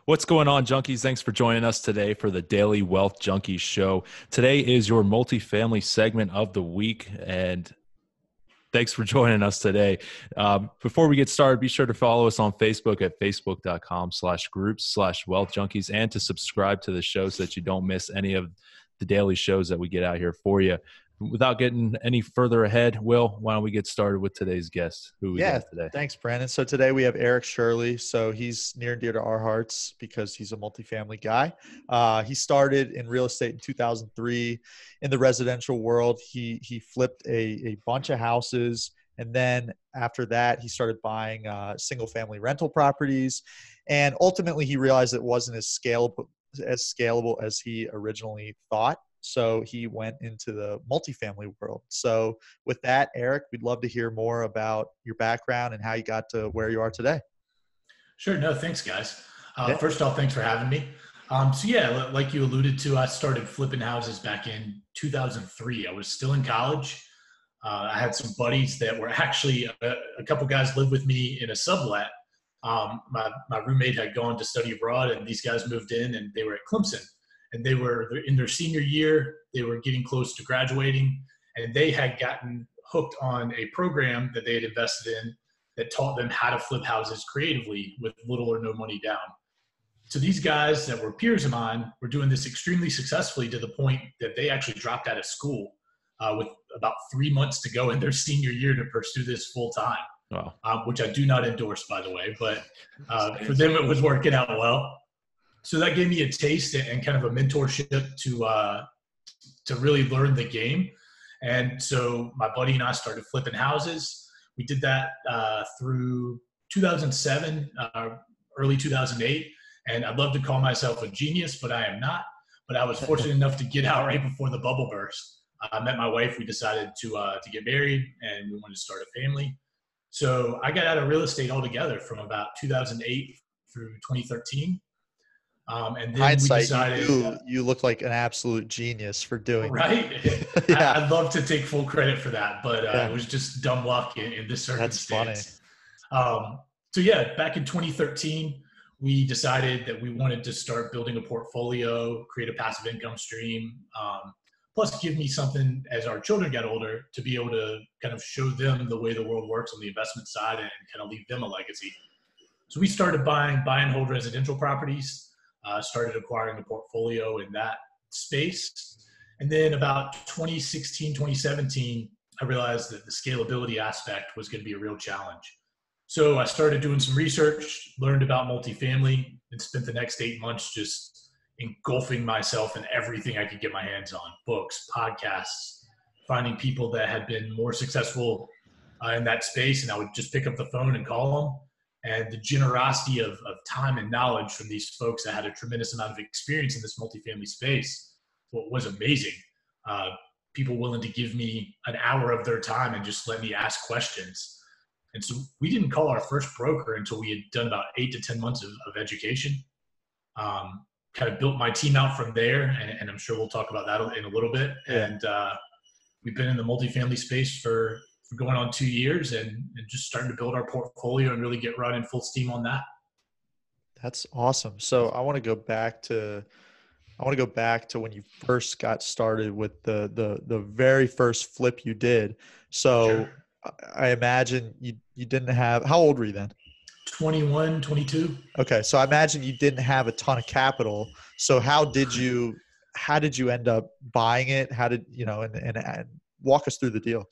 What's going on, junkies? Thanks for joining us today for the Daily Wealth Junkies Show. Today is your multifamily segment of the week, and thanks for joining us today. Before we get started, be sure to follow us on Facebook at facebook.com/groups/wealth junkies and to subscribe to the show so that you don't miss any of the daily shows that we get out here for you. Without getting any further ahead, Will, why don't we get started with today's guest? Who we got today? Thanks, Brandon. So today we have Eric Shirley. So he's near and dear to our hearts because he's a multifamily guy. He started in real estate in 2003 in the residential world. He flipped a bunch of houses. And then after that, he started buying single family rental properties. And ultimately, he realized it wasn't as scalable as he originally thought. So he went into the multifamily world. So with that, Eric, we'd love to hear more about your background and how you got to where you are today. Sure. No, thanks, guys. First off, thanks for having me. Like you alluded to, I started flipping houses back in 2003. I was still in college. I had some buddies that were actually a couple guys lived with me in a sublet. My roommate had gone to study abroad, and these guys moved in, and they were at Clemson. And they were in their senior year. They were getting close to graduating, and they had gotten hooked on a program that they had invested in that taught them how to flip houses creatively with little or no money down. So these guys that were peers of mine were doing this extremely successfully to the point that they actually dropped out of school with about 3 months to go in their senior year to pursue this full time. Wow. Which I do not endorse, by the way, but for them it was working out well. So that gave me a taste and kind of a mentorship to really learn the game. And so my buddy and I started flipping houses. We did that through 2007, early 2008. And I'd love to call myself a genius, but I am not. But I was fortunate enough to get out right before the bubble burst. I met my wife. We decided to get married, and we wanted to start a family. So I got out of real estate altogether from about 2008 through 2013. And then Hindsight, we decided you look like an absolute genius for doing right. Yeah. I'd love to take full credit for that, but it was just dumb luck in this circumstance. That's funny. Back in 2013, we decided that we wanted to start building a portfolio, create a passive income stream, plus give me something as our children got older to be able to kind of show them the way the world works on the investment side and kind of leave them a legacy. So we started buying buy and hold residential properties. Started acquiring a portfolio in that space. And then about 2016, 2017, I realized that the scalability aspect was going to be a real challenge. So I started doing some research, learned about multifamily, and spent the next 8 months just engulfing myself in everything I could get my hands on: books, podcasts, finding people that had been more successful in that space. And I would just pick up the phone and call them. And the generosity of time and knowledge from these folks that had a tremendous amount of experience in this multifamily space was amazing. People willing to give me an hour of their time and just let me ask questions. And so we didn't call our first broker until we had done about 8 to 10 months of education. Kind of built my team out from there, and I'm sure we'll talk about that in a little bit. Yeah. And we've been in the multifamily space for going on 2 years and just starting to build our portfolio and really get running full steam on that. That's awesome. So I want to go back to when you first got started with the very first flip you did. So Sure. I imagine you didn't have, how old were you then? 21, 22. Okay. So I imagine you didn't have a ton of capital. So how did you end up buying it? How did, and walk us through the deal?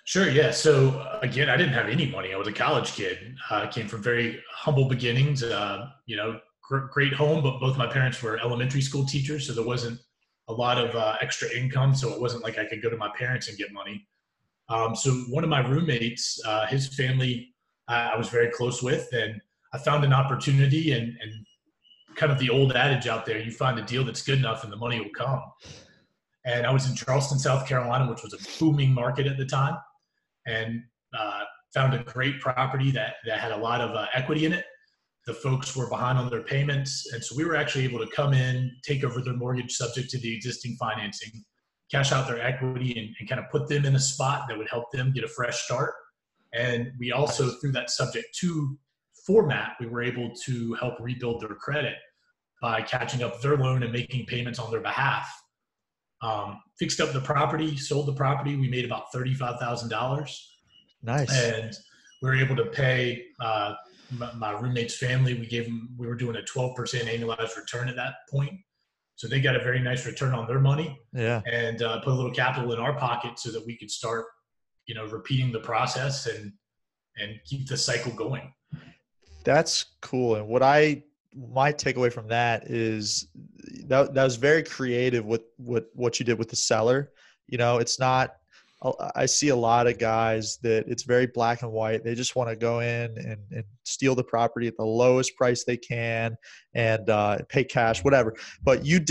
Sure. Yeah. So again, I didn't have any money. I was a college kid. I came from very humble beginnings, great home, but both my parents were elementary school teachers. So there wasn't a lot of extra income. So it wasn't like I could go to my parents and get money. So one of my roommates, his family, I was very close with, and I found an opportunity and kind of the old adage out there, you find a deal that's good enough and the money will come. And I was in Charleston, South Carolina, which was a booming market at the time, and found a great property that had a lot of equity in it. The folks were behind on their payments, and so we were actually able to come in, take over their mortgage subject to the existing financing, cash out their equity, and kind of put them in a spot that would help them get a fresh start. And we also, through that subject to format, we were able to help rebuild their credit by catching up their loan and making payments on their behalf. Fixed up the property, sold the property. We made about $35,000. Nice. And we were able to pay my roommate's family. We were doing a 12% annualized return at that point. So they got a very nice return on their money. Yeah. And put a little capital in our pocket so that we could start, repeating the process and keep the cycle going. That's cool. And my takeaway from that is that was very creative with what you did with the seller. It's not, I see a lot of guys that it's very black and white. They just want to go in and steal the property at the lowest price they can and pay cash, whatever. But you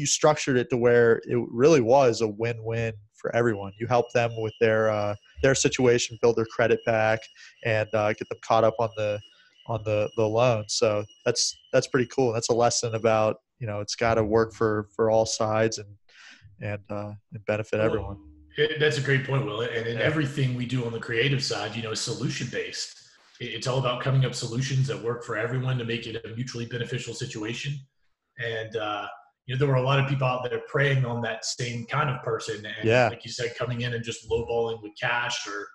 structured it to where it really was a win-win for everyone. You helped them with their situation, build their credit back, and get them caught up on the loan. So that's pretty cool. That's a lesson about, it's got to work for all sides and benefit everyone. That's a great point, Will. And in everything we do on the creative side, is solution-based. It's all about coming up solutions that work for everyone to make it a mutually beneficial situation. And, there were a lot of people out there preying on that same kind of person. And like you said, coming in and just lowballing with cash or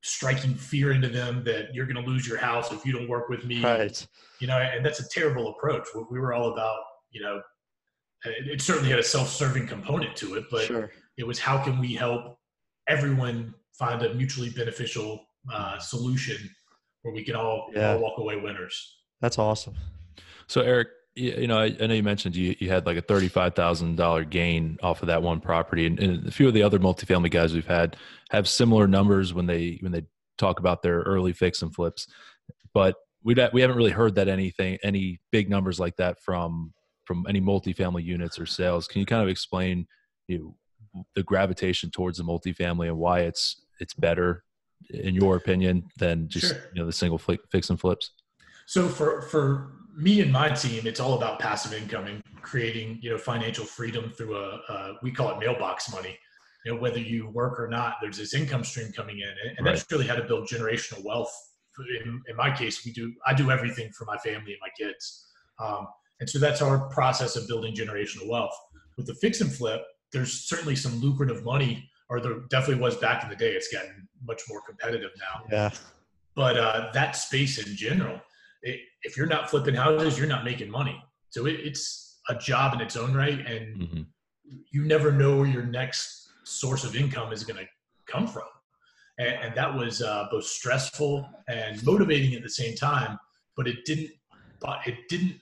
striking fear into them that you're going to lose your house if you don't work with me. Right. And that's a terrible approach. We were all about, it certainly had a self-serving component to it, but it was how can we help everyone find a mutually beneficial solution where we can all walk away winners. That's awesome. So Eric, I know you mentioned you had like a $35,000 gain off of that one property, and a few of the other multifamily guys we've had have similar numbers when they talk about their early fix and flips, but we haven't really heard that any big numbers like that from any multifamily units or sales. Can you kind of explain the gravitation towards the multifamily and why it's better in your opinion than just the single fix and flips? So for me and my team, it's all about passive income and creating financial freedom through we call it mailbox money. Whether you work or not, there's this income stream coming in, and that's really how to build generational wealth. In my case, I do everything for my family and my kids, and so that's our process of building generational wealth. With the fix and flip, there's certainly some lucrative money, or there definitely was back in the day. It's gotten much more competitive now. Yeah. But that space in general, if you're not flipping houses, you're not making money. So it's a job in its own right, and you never know where your next source of income is going to come from. And that was both stressful and motivating at the same time, but it didn't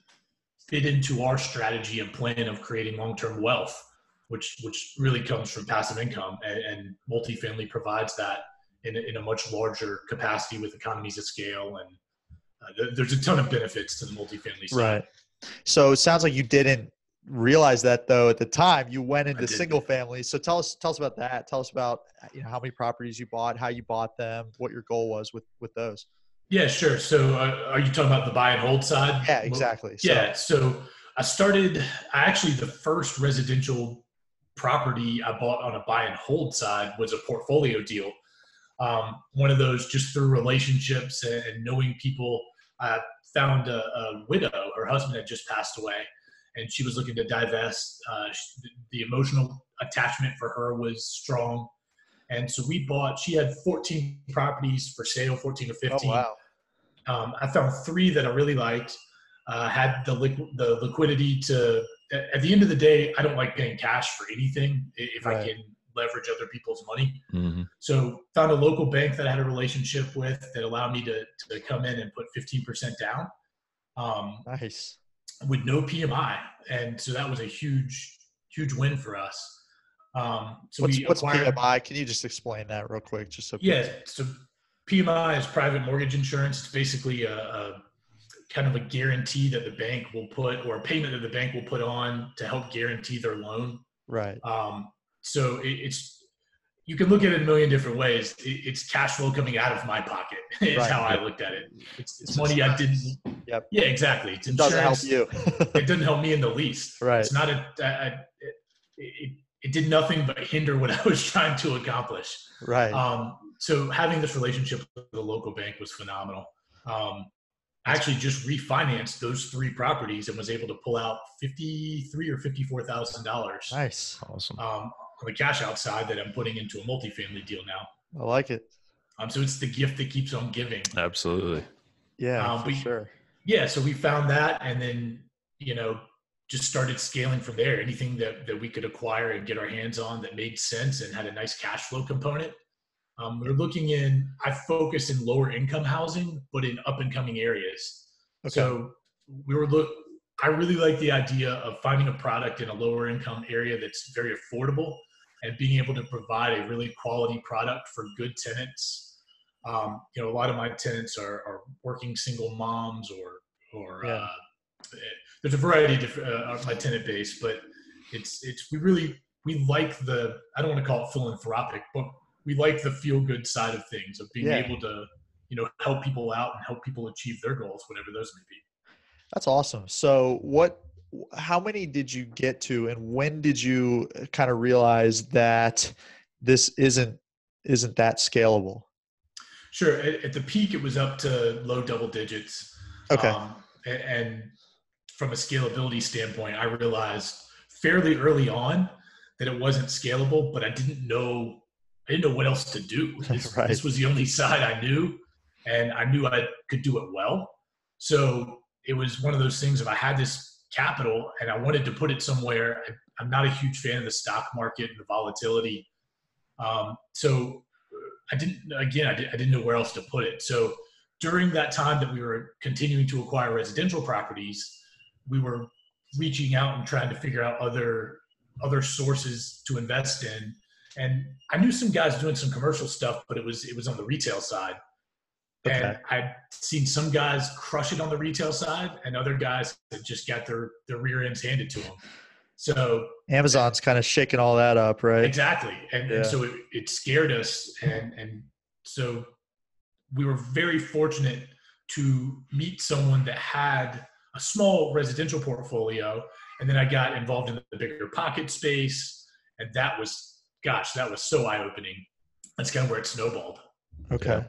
fit into our strategy and plan of creating long-term wealth, which really comes from passive income, and multifamily provides that in a much larger capacity with economies of scale. And there's a ton of benefits to the multifamily side. Right. So it sounds like you didn't realize that though at the time. You went into single family. So tell us about that. Tell us about how many properties you bought, how you bought them, what your goal was with those. Yeah, sure. So are you talking about the buy and hold side? Yeah, exactly. So actually the first residential property I bought on a buy and hold side was a portfolio deal. One of those just through relationships and knowing people. I found a widow. Her husband had just passed away, and she was looking to divest. The emotional attachment for her was strong. And so she had 14 properties for sale, 14 or 15. Oh, wow. I found 3 that I really liked, had the liquidity to, at the end of the day, I don't like paying cash for anything if I can leverage other people's money. Mm-hmm. So found a local bank that I had a relationship with that allowed me to come in and put 15% down. Nice. With no PMI. And so that was a huge win for us. So what's PMI? Can you just explain that real quick? So PMI is private mortgage insurance. It's basically a kind of a guarantee that the bank will put, or a payment that the bank will put on to help guarantee their loan. Right. So you can look at it a million different ways. It's cash flow coming out of my pocket is how I looked at it. It's money I didn't. Yep. Yeah, exactly. It's it doesn't help you. It doesn't help me in the least. Right. It's not it did nothing but hinder what I was trying to accomplish. Right. So having this relationship with the local bank was phenomenal. I actually just refinanced those 3 properties and was able to pull out $53,000 or $54,000. Nice. Awesome. On the cash outside that I'm putting into a multifamily deal now. I like it. So it's the gift that keeps on giving. Absolutely. Yeah, for sure. Yeah. So we found that, and then, just started scaling from there. Anything that we could acquire and get our hands on that made sense and had a nice cash flow component. I focused in lower income housing, but in up and coming areas. Okay. So I really like the idea of finding a product in a lower income area that's very affordable and being able to provide a really quality product for good tenants. A lot of my tenants are working single moms or there's a variety of different my tenant base, but we like I don't want to call it philanthropic, but we like the feel good side of things, of being able to, help people out and help people achieve their goals, whatever those may be. That's awesome. So how many did you get to, and when did you kind of realize that this isn't that scalable? Sure. At the peak, it was up to low double digits. Okay. And from a scalability standpoint, I realized fairly early on that it wasn't scalable, but I didn't know what else to do. This was the only side I knew, and I knew I could do it well. So it was one of those things, if I had this capital and I wanted to put it somewhere, I'm not a huge fan of the stock market and the volatility. So I didn't know where else to put it. So during that time that we were continuing to acquire residential properties, we were reaching out and trying to figure out other sources to invest in. And I knew some guys doing some commercial stuff, but it was on the retail side. Okay. And I'd seen some guys crush it on the retail side, and other guys that just got their rear ends handed to them. So Amazon's kind of shaking all that up, right? Exactly. And so it scared us. And so we were very fortunate to meet someone that had a small residential portfolio. And then I got involved in the bigger pocket space. And that was so eye-opening. That's kind of where it snowballed. Okay.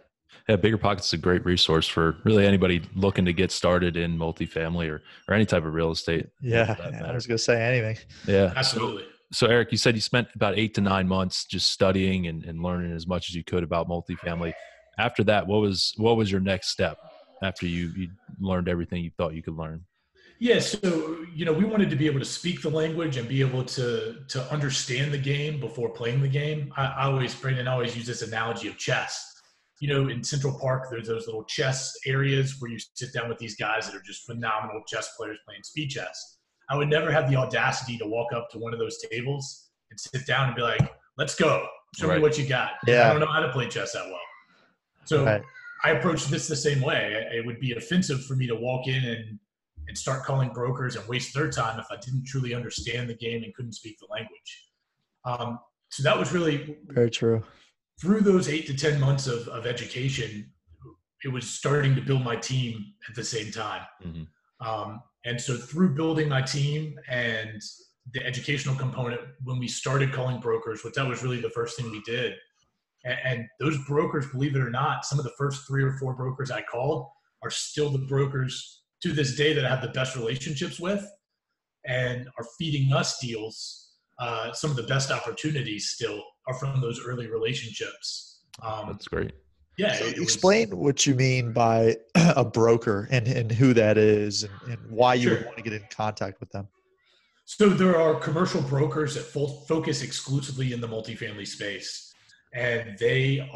Yeah, Bigger Pockets is a great resource for really anybody looking to get started in multifamily or any type of real estate. Yeah, I was going to say anything. Yeah, absolutely. So Eric, you said you spent about 8 to 9 months just studying and learning as much as you could about multifamily. After that, what was your next step after you learned everything you thought you could learn? Yeah, so we wanted to be able to speak the language and be able to understand the game before playing the game. Brandon always use this analogy of chess. In Central Park, there's those little chess areas where you sit down with these guys that are just phenomenal chess players playing speed chess. I would never have the audacity to walk up to one of those tables and sit down and be like, let's go. Show me what you got. Yeah. I don't know how to play chess that well. So I approached this the same way. It would be offensive for me to walk in and start calling brokers and waste their time if I didn't truly understand the game and couldn't speak the language. So that was really very true. Through those 8 to 10 months of education, it was starting to build my team at the same time. Mm-hmm. And so through building my team and the educational component, when we started calling brokers, which that was really the first thing we did. And those brokers, believe it or not, some of the first 3 or 4 brokers I called are still the brokers to this day that I have the best relationships with and are feeding us deals. Some of the best opportunities still are from those early relationships. That's great. Yeah. So explain what you mean by a broker and who that is and why you would want to get in contact with them. So there are commercial brokers that focus exclusively in the multifamily space, and they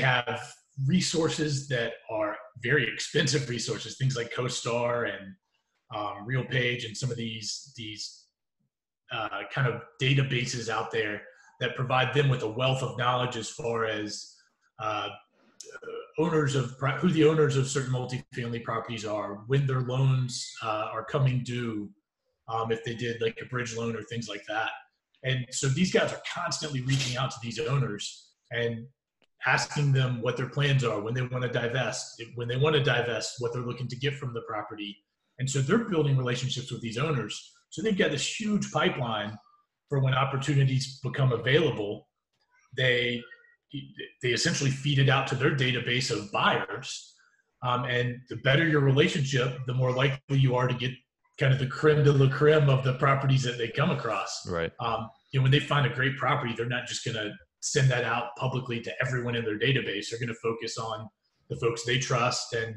have resources that are very expensive resources, things like CoStar and RealPage and some of these kind of databases out there that provide them with a wealth of knowledge as far as who the owners of certain multifamily properties are, when their loans are coming due, if they did like a bridge loan or things like that. And so these guys are constantly reaching out to these owners and asking them what their plans are, when they want to divest, what they're looking to get from the property. And so they're building relationships with these owners. So they've got this huge pipeline for when opportunities become available. They essentially feed it out to their database of buyers. And the better your relationship, the more likely you are to get kind of the creme de la creme of the properties that they come across. Right. When they find a great property, they're not just going to send that out publicly to everyone in their database. They're going to focus on the folks they trust. And,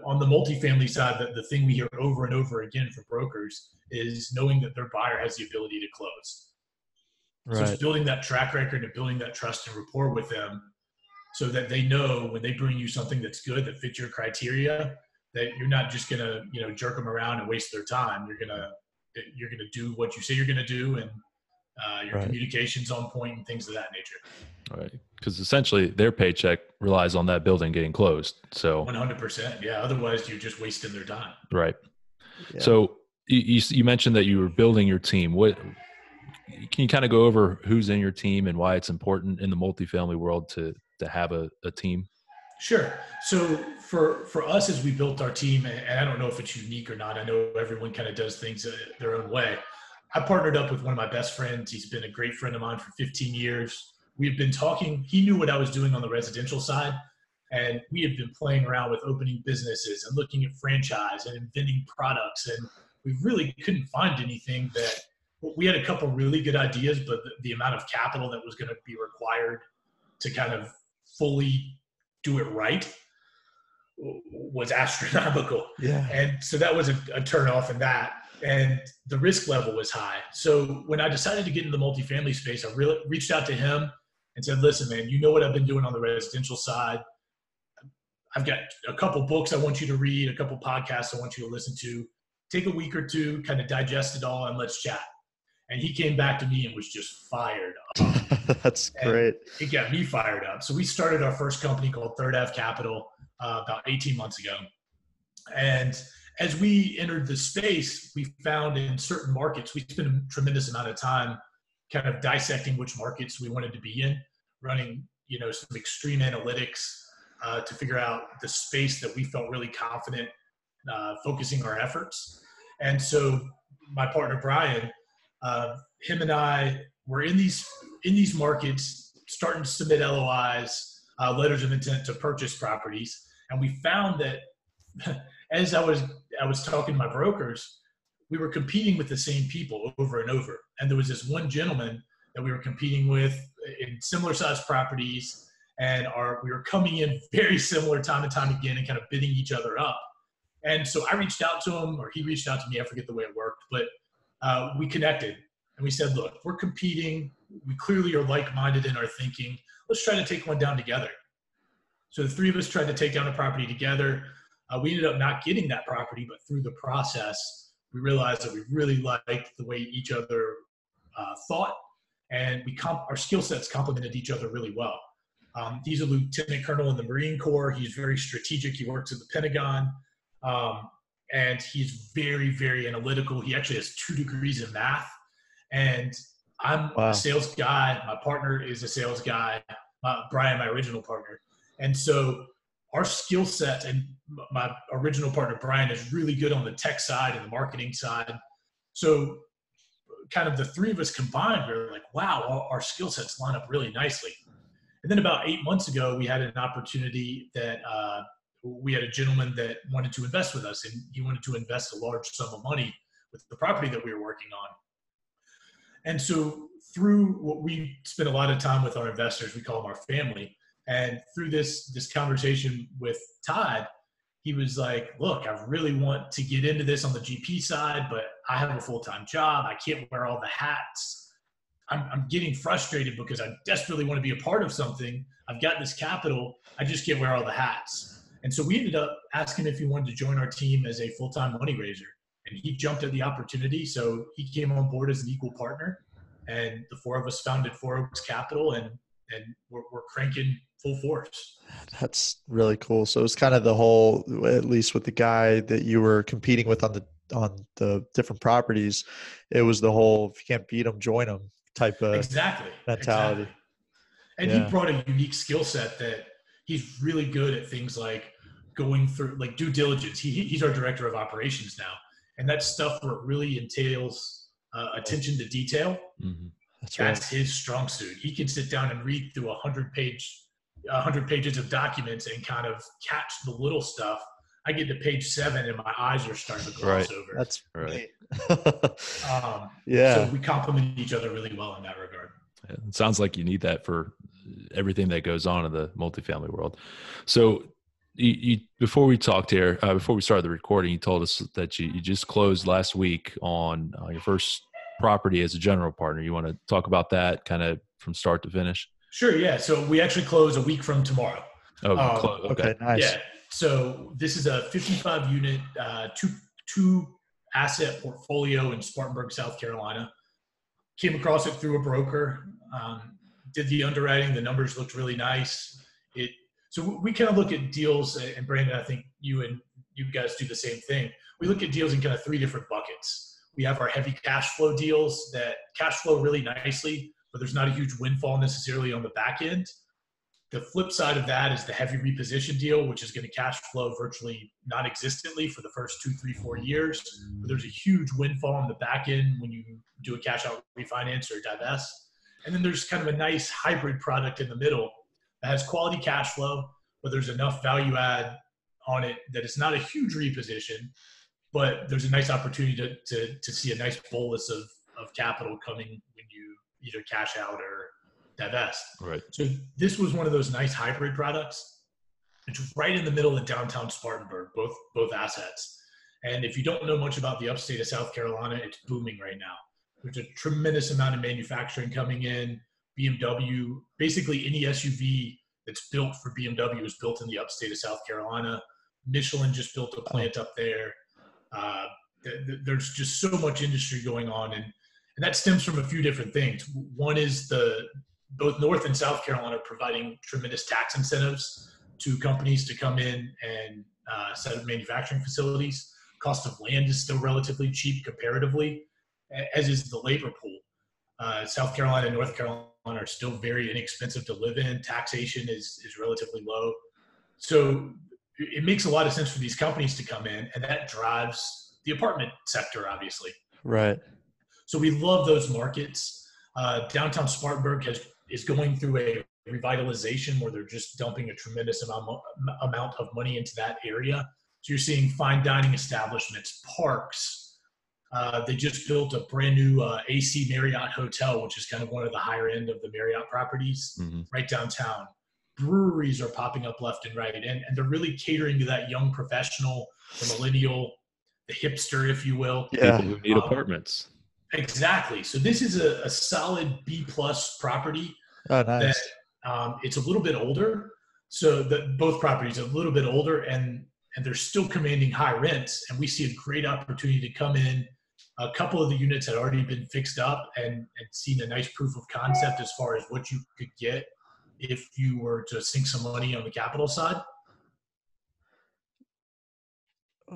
on the multifamily side, the thing we hear over and over again from brokers is knowing that their buyer has the ability to close. Right. So it's building that track record and building that trust and rapport with them so that they know when they bring you something that's good, that fits your criteria, that you're not just going to, jerk them around and waste their time. You're going to do what you say you're going to do, and your communication's on point and things of that nature. Right. Because essentially their paycheck relies on that building getting closed. So 100%. Yeah. Otherwise you're just wasting their time. Right. Yeah. So you mentioned that you were building your team. Can you kind of go over who's in your team and why it's important in the multifamily world to have a team? Sure. So for us, as we built our team, and I don't know if it's unique or not, I know everyone kind of does things their own way. I partnered up with one of my best friends. He's been a great friend of mine for 15 years. We've been talking. He knew what I was doing on the residential side, and we had been playing around with opening businesses and looking at franchise and inventing products. And we really couldn't find anything that we had a couple really good ideas, but the amount of capital that was going to be required to kind of fully do it right was astronomical. Yeah. And so that was a turn off in that. And the risk level was high. So when I decided to get into the multifamily space, I really reached out to him and said, listen, man, you know what I've been doing on the residential side. I've got a couple books I want you to read, a couple podcasts I want you to listen to. Take a week or two, kind of digest it all, and let's chat. And he came back to me and was just fired up. That's great. It got me fired up. So we started our first company called Third Ave Capital about 18 months ago. And as we entered the space, we found in certain markets, we spent a tremendous amount of time kind of dissecting which markets we wanted to be in, running, some extreme analytics to figure out the space that we felt really confident focusing our efforts. And so my partner, Brian, him and I were in these markets, starting to submit LOIs, letters of intent to purchase properties. And we found that as I was talking to my brokers, we were competing with the same people over and over. And there was this one gentleman that we were competing with in similar sized properties, and we were coming in very similar time and time again and kind of bidding each other up. And so I reached out to him, or he reached out to me. I forget the way it worked, but we connected and we said, look, we're competing. We clearly are like-minded in our thinking. Let's try to take one down together. So the three of us tried to take down a property together. We ended up not getting that property, but through the process, we realized that we really liked the way each other thought, and our skill sets complemented each other really well. He's a lieutenant colonel in the Marine Corps. He's very strategic. He works at the Pentagon, and he's very, very analytical. He actually has 2 degrees in math, and I'm a sales guy. My partner is a sales guy, Brian, my original partner. And so our skill set, and my original partner, Brian, is really good on the tech side and the marketing side. So kind of the three of us combined, we were like, wow, our skill sets line up really nicely. And then about 8 months ago, we had an opportunity that we had a gentleman that wanted to invest with us, and he wanted to invest a large sum of money with the property that we were working on. And so through what we spend a lot of time with our investors, we call them our family. And through this conversation with Todd, he was like, look, I really want to get into this on the GP side, but I have a full-time job. I can't wear all the hats. I'm getting frustrated because I desperately want to be a part of something. I've got this capital. I just can't wear all the hats. And so we ended up asking if he wanted to join our team as a full-time money raiser. And he jumped at the opportunity. So he came on board as an equal partner. And the 4 of us founded 4 Oaks Capital, and we're cranking full force. That's really cool. So it's kind of the whole, at least with the guy that you were competing with on the different properties, it was the whole, if you can't beat them, join them type of mentality. Exactly. And he brought a unique skill set that he's really good at things like going through like due diligence. He's our director of operations now. And that stuff where it really entails attention to detail. Mm-hmm. That's his strong suit. He can sit down and read through a 100-page 100 pages of documents and kind of catch the little stuff, I get to page 7 and my eyes are starting to gloss over. That's right. So we complement each other really well in that regard. It sounds like you need that for everything that goes on in the multifamily world. So you before we talked here, before we started the recording, you told us that you just closed last week on your first property as a general partner. You want to talk about that kind of from start to finish? Sure. Yeah. So we actually close a week from tomorrow. Oh, okay. Nice. Yeah. So this is a 55 unit, two asset portfolio in Spartanburg, South Carolina. Came across it through a broker, did the underwriting. The numbers looked really nice. So we kind of look at deals, and Brandon, I think you guys do the same thing. We look at deals in kind of 3 different buckets. We have our heavy cash flow deals that cash flow really nicely, but there's not a huge windfall necessarily on the back end. The flip side of that is the heavy reposition deal, which is going to cash flow virtually non-existently for the first 2, 3, 4 years. But there's a huge windfall on the back end when you do a cash out refinance or divest. And then there's kind of a nice hybrid product in the middle that has quality cash flow, but there's enough value add on it that it's not a huge reposition, but there's a nice opportunity to see a nice bolus of capital coming when you either cash out or divest. Right. So this was one of those nice hybrid products. It's right in the middle of downtown Spartanburg, both assets. And if you don't know much about the upstate of South Carolina, it's booming right now. There's a tremendous amount of manufacturing coming in. BMW, basically any SUV that's built for BMW is built in the upstate of South Carolina. Michelin just built a plant up there. There's just so much industry going on. And that stems from a few different things. One is both North and South Carolina providing tremendous tax incentives to companies to come in and set up manufacturing facilities. Cost of land is still relatively cheap comparatively, as is the labor pool. South Carolina and North Carolina are still very inexpensive to live in. Taxation is relatively low. So it makes a lot of sense for these companies to come in, and that drives the apartment sector, obviously. Right. So we love those markets. Downtown Spartanburg is going through a revitalization where they're just dumping a tremendous amount of money into that area. So you're seeing fine dining establishments, parks. They just built a brand new AC Marriott hotel, which is kind of one of the higher end of the Marriott properties right downtown. Breweries are popping up left and right, and they're really catering to that young professional, the millennial, the hipster, if you will. Yeah. People who need apartments. Exactly. So this is a solid B+ property. Oh, nice. That, it's a little bit older. So both properties are a little bit older, and they're still commanding high rents. And we see a great opportunity to come in. A couple of the units had already been fixed up and seen a nice proof of concept as far as what you could get if you were to sink some money on the capital side.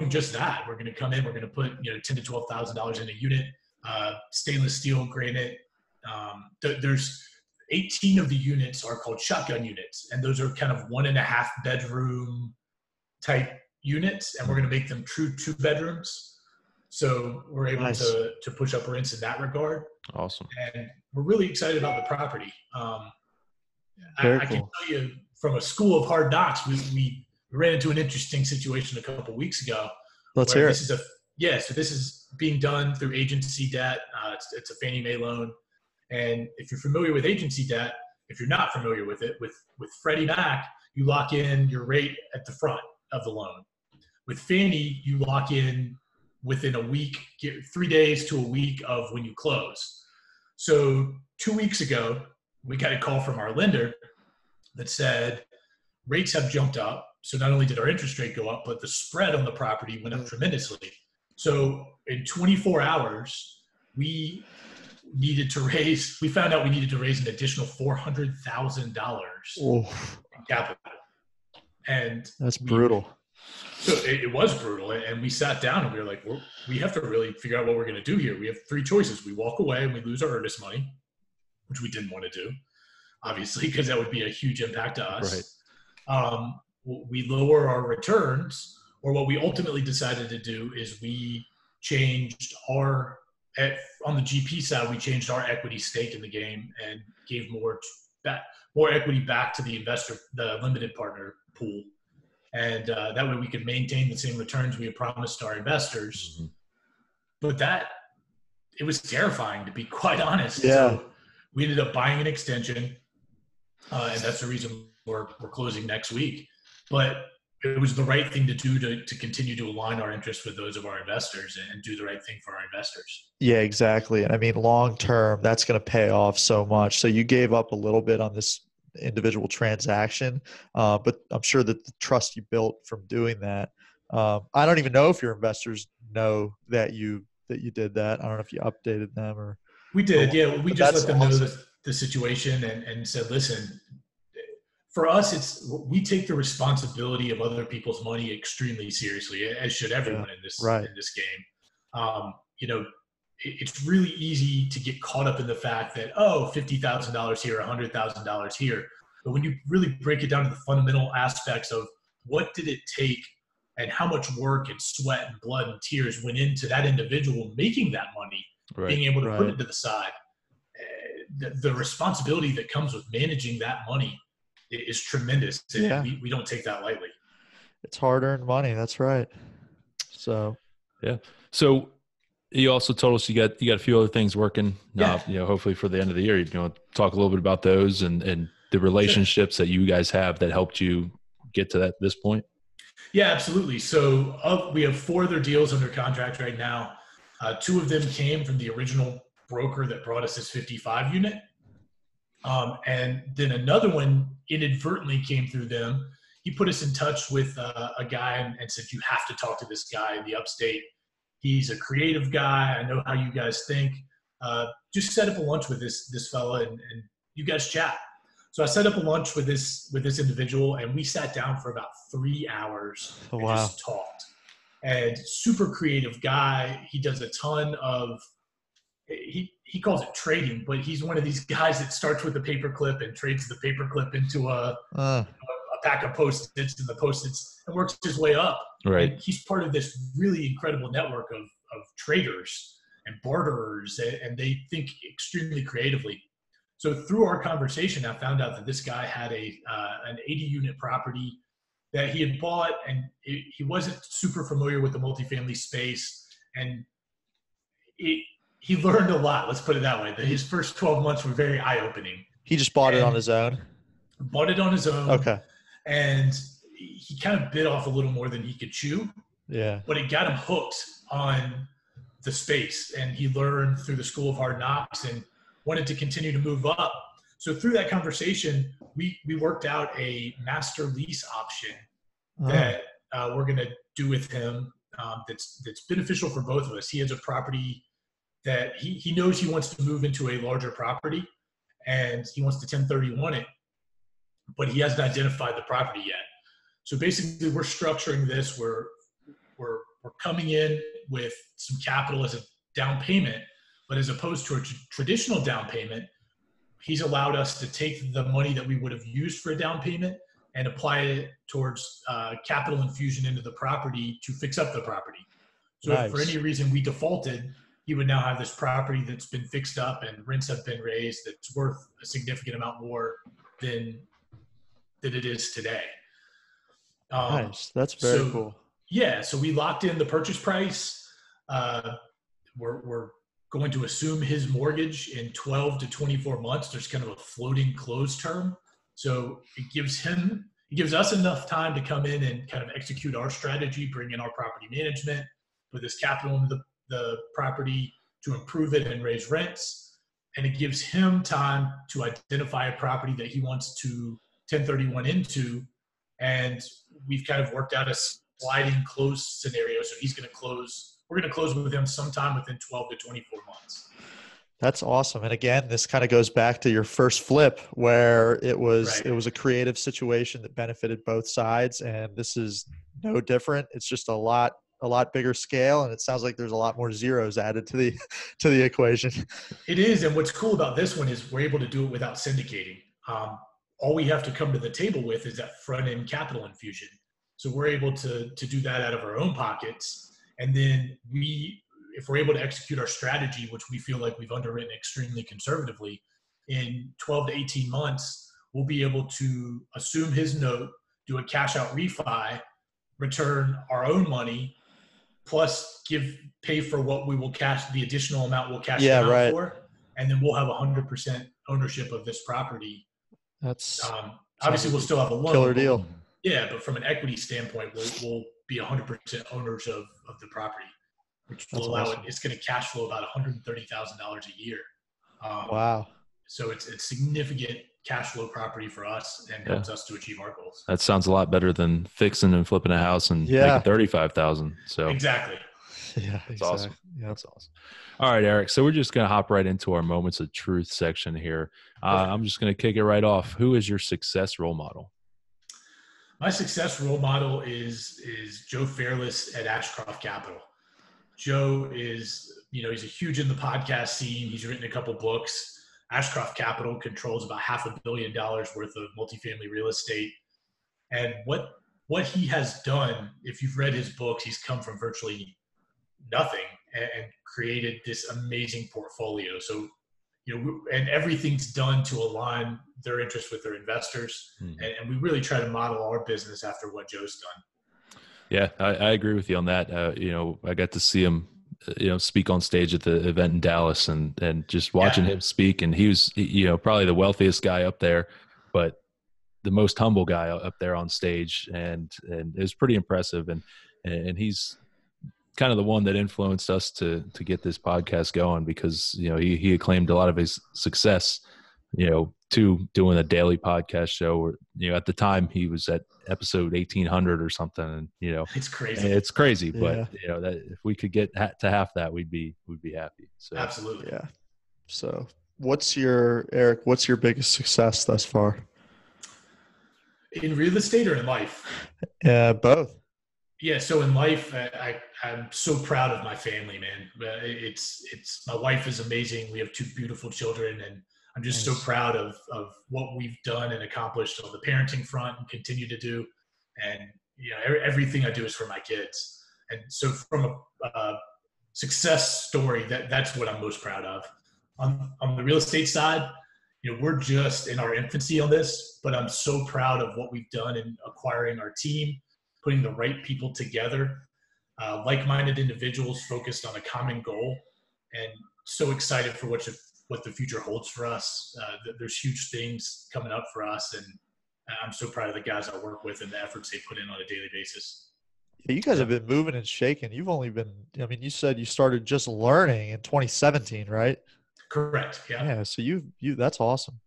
And just that, we're going to come in, we're going to put $10,000 to $12,000 in a unit, stainless steel, granite. There's 18 of the units are called shotgun units, and those are kind of 1.5 bedroom type units, and we're going to make them true 2 bedrooms. So we're able to push up rents in that regard. Awesome. And we're really excited about the property. Very I cool. can tell you from a school of hard knocks, we ran into an interesting situation a couple of weeks ago. Let's hear it. So this is being done through agency debt. It's a Fannie Mae loan. And if you're familiar with agency debt, if you're not familiar with it, with Freddie Mac, you lock in your rate at the front of the loan. With Fannie, you lock in within a week, 3 days to a week of when you close. So 2 weeks ago, we got a call from our lender that said rates have jumped up. So not only did our interest rate go up, but the spread on the property went up tremendously. So in 24 hours, we found out we needed to raise an additional $400,000 in capital. And that's brutal. So it was brutal. And we sat down and we were like, we have to really figure out what we're going to do here. We have 3 choices. We walk away and we lose our earnest money, which we didn't want to do, obviously, because that would be a huge impact to us. Right. We lower our returns, or what we ultimately decided to do is we changed on the GP side, we changed our equity stake in the game and gave more more equity back to the investor, the limited partner pool. And that way we could maintain the same returns we had promised our investors. Mm-hmm. But it was terrifying, to be quite honest. Yeah. So we ended up buying an extension, and that's the reason we're closing next week. But it was the right thing to do to continue to align our interests with those of our investors and do the right thing for our investors. Yeah, exactly. And I mean, long term, that's going to pay off so much. So you gave up a little bit on this individual transaction, but I'm sure that the trust you built from doing that. I don't even know if your investors know that you did that. I don't know if you updated them or. We did, yeah. We just let them know the situation and said, listen, for us, we take the responsibility of other people's money extremely seriously, as should everyone in this game. It's really easy to get caught up in the fact that, $50,000 here, $100,000 here. But when you really break it down to the fundamental aspects of what did it take and how much work and sweat and blood and tears went into that individual making that money, being able to put it to the side, the responsibility that comes with managing that money is tremendous. Yeah. We don't take that lightly. It's hard-earned money. That's right. So, yeah. So you also told us you got a few other things working. Yeah. Hopefully for the end of the year, talk a little bit about those and the relationships that you guys have that helped you get to this point. Yeah, absolutely. So we have 4 other deals under contract right now. 2 of them came from the original broker that brought us this 55 unit. And then another one inadvertently came through them. He put us in touch with a guy and said, you have to talk to this guy in the upstate. He's a creative guy. I know how you guys think. Just set up a lunch with this fella and you guys chat. So I set up a lunch with this individual and we sat down for about 3 hours and just talked. And super creative guy. He does a ton of he calls it trading, but he's one of these guys that starts with a paperclip and trades the paperclip into a pack of Post-its and the Post-its and works his way up. Right. And he's part of this really incredible network of traders and barterers, and they think extremely creatively. So through our conversation, I found out that this guy had an 80-unit property that he had bought, and he wasn't super familiar with the multifamily space, and he learned a lot. Let's put it that way. His first 12 months were very eye-opening. He just bought it on his own? Bought it on his own. Okay. And he kind of bit off a little more than he could chew. Yeah. But it got him hooked on the space, and he learned through the School of Hard Knocks and wanted to continue to move up. So through that conversation, we worked out a master lease option that we're going to do with him that's beneficial for both of us. He has a property that he knows he wants to move into a larger property, and he wants to 1031 it, but he hasn't identified the property yet. So basically we're structuring this. We're coming in with some capital as a down payment, but as opposed to a traditional down payment, he's allowed us to take the money that we would have used for a down payment and apply it towards capital infusion into the property to fix up the property. So if for any reason we defaulted, he would now have this property that's been fixed up and rents have been raised that's worth a significant amount more than it is today. Nice. That's very cool. Yeah. So we locked in the purchase price. We're going to assume his mortgage in 12 to 24 months. There's kind of a floating close term. So it gives us enough time to come in and kind of execute our strategy, bring in our property management, put this capital into the property to improve it and raise rents. And it gives him time to identify a property that he wants to 1031 into. And we've kind of worked out a sliding close scenario. So we're going to close with him sometime within 12 to 24 months. That's awesome. And again, this kind of goes back to your first flip where it was a creative situation that benefited both sides. And this is no different. It's just a lot bigger scale. And it sounds like there's a lot more zeros added to the equation. It is. And what's cool about this one is we're able to do it without syndicating. All we have to come to the table with is that front end capital infusion. So we're able to do that out of our own pockets. And then if we're able to execute our strategy, which we feel like we've underwritten extremely conservatively, in 12 to 18 months, we'll be able to assume his note, do a cash out refi, return our own money, plus pay for what we will cash, the additional amount we'll cash him out for. And then we'll have 100% ownership of this property. That's obviously we'll still have a loan. Killer deal. Yeah, but from an equity standpoint, we'll be 100% owners of the property, which will allow it. It's going to cash flow about $130,000 a year. Wow. So it's a significant cash flow property for us and helps us to achieve our goals. That sounds a lot better than fixing and flipping a house and making $35,000. So exactly. Yeah, that's awesome. Yep. That's awesome. All right, Eric. So we're just going to hop right into our moments of truth section here. I'm just going to kick it right off. Who is your success role model? My success role model is Joe Fairless at Ashcroft Capital. Joe is, he's a huge in the podcast scene. He's written a couple books. Ashcroft Capital controls about $500 million worth of multifamily real estate. And what he has done, if you've read his books, he's come from virtually nothing and created this amazing portfolio. So, and everything's done to align their interests with their investors. Mm-hmm. And we really try to model our business after what Joe's done. Yeah, I agree with you on that. I got to see him, speak on stage at the event in Dallas and just watching him speak. And he was, probably the wealthiest guy up there, but the most humble guy up there on stage. And it was pretty impressive. And he's kind of the one that influenced us to get this podcast going because, he acclaimed a lot of his success, to doing a daily podcast show where, at the time he was at episode 1800 or something. And, it's crazy. It's crazy, but that if we could get to half that, we'd be happy. So absolutely. Yeah. So Eric, what's your biggest success thus far? In real estate or in life? Both. Yeah. So in life, I'm so proud of my family, man. It's my wife is amazing. We have 2 beautiful children, and I'm just so proud of what we've done and accomplished on the parenting front and continue to do. And, everything I do is for my kids. And so from a success story, that's what I'm most proud of. On the real estate side, we're just in our infancy on this, but I'm so proud of what we've done in acquiring our team, putting the right people together, like-minded individuals focused on a common goal, and so excited for what the future holds for us. There's huge things coming up for us, and I'm so proud of the guys I work with and the efforts they put in on a daily basis. Yeah, you guys have been moving and shaking. You've only been, you said you started just learning in 2017, right? Correct. Yeah. Yeah. So that's awesome.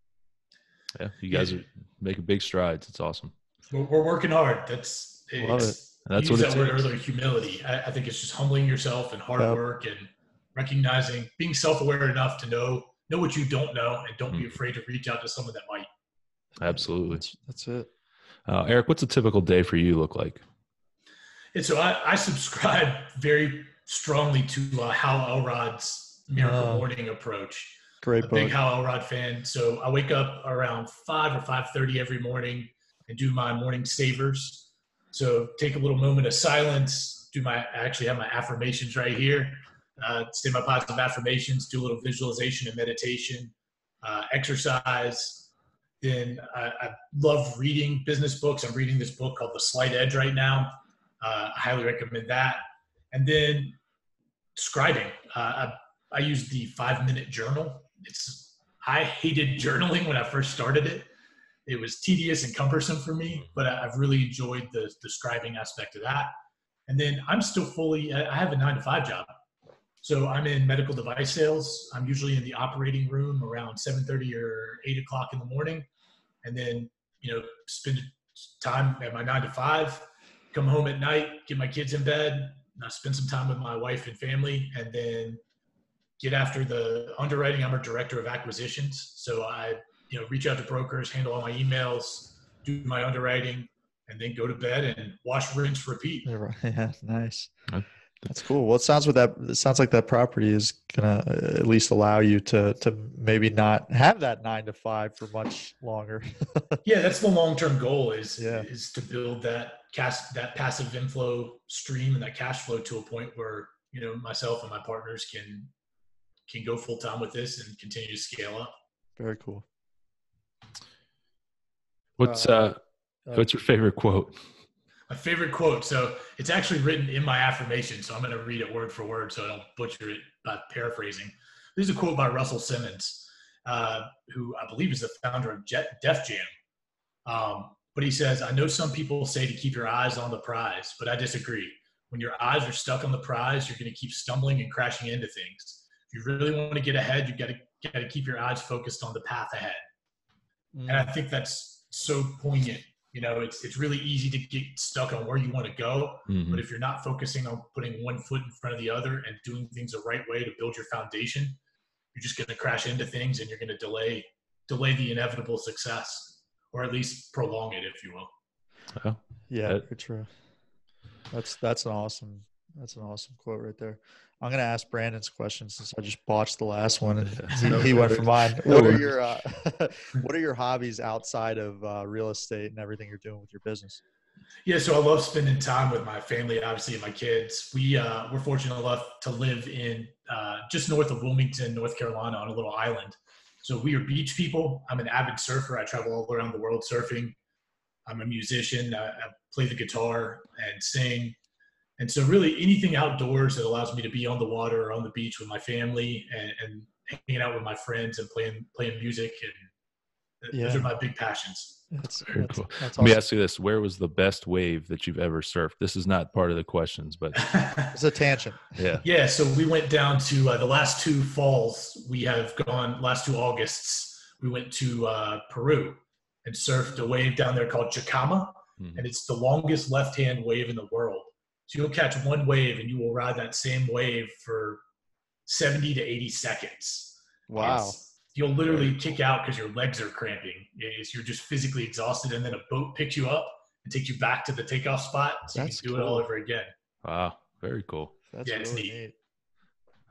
Yeah. You guys are making big strides. It's awesome. We're working hard. That's what it takes. Earlier, humility. I think it's just humbling yourself and hard work and recognizing, being self-aware enough to know what you don't know and don't be afraid to reach out to someone that might. Absolutely. That's it. Eric, what's a typical day for you look like? And so I subscribe very strongly to Hal Elrod's Miracle Morning approach. Great book. Big Hal Elrod fan. So I wake up around 5 or 5:30 every morning and do my morning savers. So take a little moment of silence. I actually have my affirmations right here. Say my positive affirmations, do a little visualization and meditation, exercise. Then I love reading business books. I'm reading this book called The Slight Edge right now. I highly recommend that. And then scribing. I use the 5-minute journal. I hated journaling when I first started it. It was tedious and cumbersome for me, but I've really enjoyed the scribing aspect of that. And then I'm still I have a 9-to-5 job. So I'm in medical device sales. I'm usually in the operating room around 7:30 or 8 o'clock in the morning. And then, spend time at my 9-to-5, come home at night, get my kids in bed, spend some time with my wife and family, and then get after the underwriting. I'm a director of acquisitions. So I, reach out to brokers, handle all my emails, do my underwriting, and then go to bed and wash, rinse, repeat. Yeah, nice. That's cool. Well, it sounds like that property is gonna at least allow you to maybe not have that 9-to-5 for much longer. Yeah, that's the long-term goal is to build that passive inflow stream and that cash flow to a point where myself and my partners can go full time with this and continue to scale up. Very cool. What's your favorite quote? My favorite quote. So it's actually written in my affirmation. So I'm going to read it word for word so I don't butcher it by paraphrasing. This is a quote by Russell Simmons, who I believe is the founder of Def Jam. But he says, I know some people say to keep your eyes on the prize, but I disagree. When your eyes are stuck on the prize, you're going to keep stumbling and crashing into things. If you really want to get ahead, you've got to keep your eyes focused on the path ahead. And I think that's so poignant. You know, it's really easy to get stuck on where you want to go. Mm-hmm. But if you're not focusing on putting one foot in front of the other and doing things the right way to build your foundation, you're just going to crash into things and you're going to delay the inevitable success, or at least prolong it, if you will. Oh, yeah, very true. That's an awesome quote right there. I'm going to ask Brandon's question since I just botched the last one and he went for mine. What are your hobbies outside of real estate and everything you're doing with your business? Yeah, so I love spending time with my family, obviously, and my kids. We're fortunate enough to live in just north of Wilmington, North Carolina, on a little island. So we are beach people. I'm an avid surfer. I travel all around the world surfing. I'm a musician. I play the guitar and sing. And so really anything outdoors that allows me to be on the water or on the beach with my family and hanging out with my friends and playing music. And those are my big passions. That's very cool. That's awesome. Let me ask you this. Where was the best wave that you've ever surfed? This is not part of the questions, but it's a tangent. Yeah. Yeah. So we went down to the last two falls we have gone, last two Augusts, we went to Peru and surfed a wave down there called Chacama. And it's the longest left-hand wave in the world. So you'll catch one wave and you will ride that same wave for 70 to 80 seconds. Wow. You'll literally kick out because your legs are cramping. You're just physically exhausted. And then a boat picks you up and takes you back to the takeoff spot. So you can do it all over again. Wow. Very cool. That's really neat.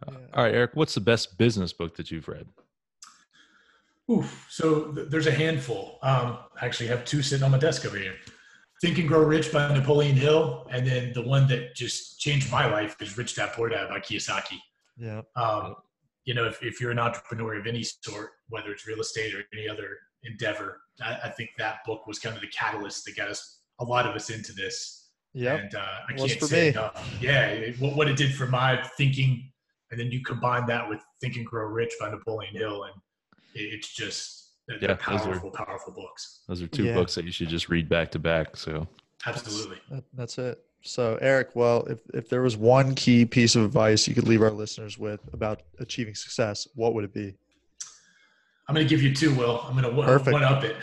All right, Eric, what's the best business book that you've read? So there's a handful. I actually have two sitting on my desk over here. Think and Grow Rich by Napoleon Hill. And then the one that just changed my life is Rich Dad Poor Dad by Kiyosaki. Yeah. You know, if you're an entrepreneur of any sort, whether it's real estate or any other endeavor, I think that book was kind of the catalyst that got a lot of us into this. Yeah. And I can't say enough. Yeah. What it did for my thinking. And then you combine that with Think and Grow Rich by Napoleon Hill. And it's just, they're powerful books. Those are two books that you should just read back to back. So absolutely. That's it. So Eric, well, if there was one key piece of advice you could leave our listeners with about achieving success, what would it be? I'm going to give you two, Will. I'm going to one up it.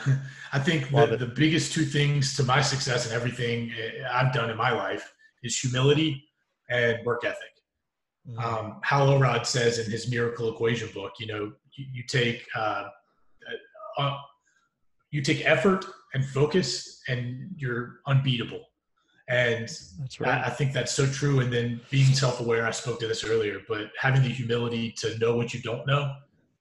I think the biggest two things to my success and everything I've done in my life is humility and work ethic. Hal Elrod says in his Miracle Equation book, you know, you take effort and focus and you're unbeatable. And that's right. I think that's so true. And then being self-aware, I spoke to this earlier, but having the humility to know what you don't know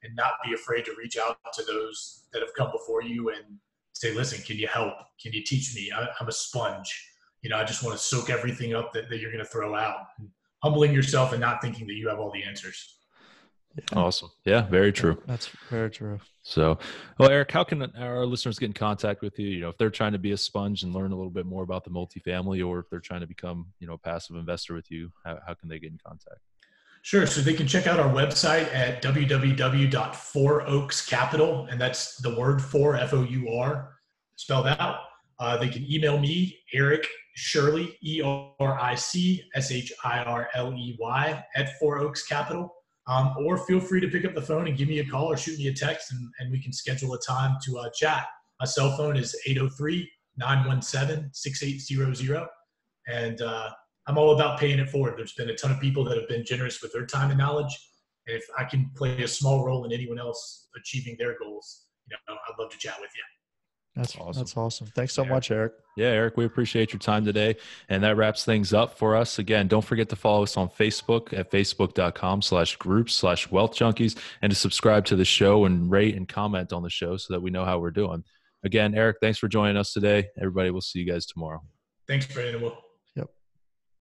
and not be afraid to reach out to those that have come before you and say, listen, can you help? Can you teach me? I'm a sponge. You know, I just want to soak everything up that you're going to throw out. And humbling yourself and not thinking that you have all the answers. Yeah. Awesome. Yeah, very true. That's very true. So, well, Eric, how can our listeners get in contact with you? You know, if they're trying to be a sponge and learn a little bit more about the multifamily, or if they're trying to become, you know, a passive investor with you, how can they get in contact? Sure. So they can check out our website at www.4oakscapital, and that's the word for F-O-U-R spelled out. They can email me, Eric Shirley, ERICSHIRLEY at 4 Oaks Capital. Or feel free to pick up the phone and give me a call or shoot me a text and we can schedule a time to chat. My cell phone is 803-917-6800. And I'm all about paying it forward. There's been a ton of people that have been generous with their time and knowledge. And if I can play a small role in anyone else achieving their goals, you know, I'd love to chat with you. That's awesome. That's awesome. Thanks so much, Eric. Yeah, Eric, we appreciate your time today. And that wraps things up for us. Again, don't forget to follow us on Facebook at facebook.com/groups/wealthjunkies and to subscribe to the show and rate and comment on the show so that we know how we're doing. Again, Eric, thanks for joining us today. Everybody, we'll see you guys tomorrow. Thanks, Brandon.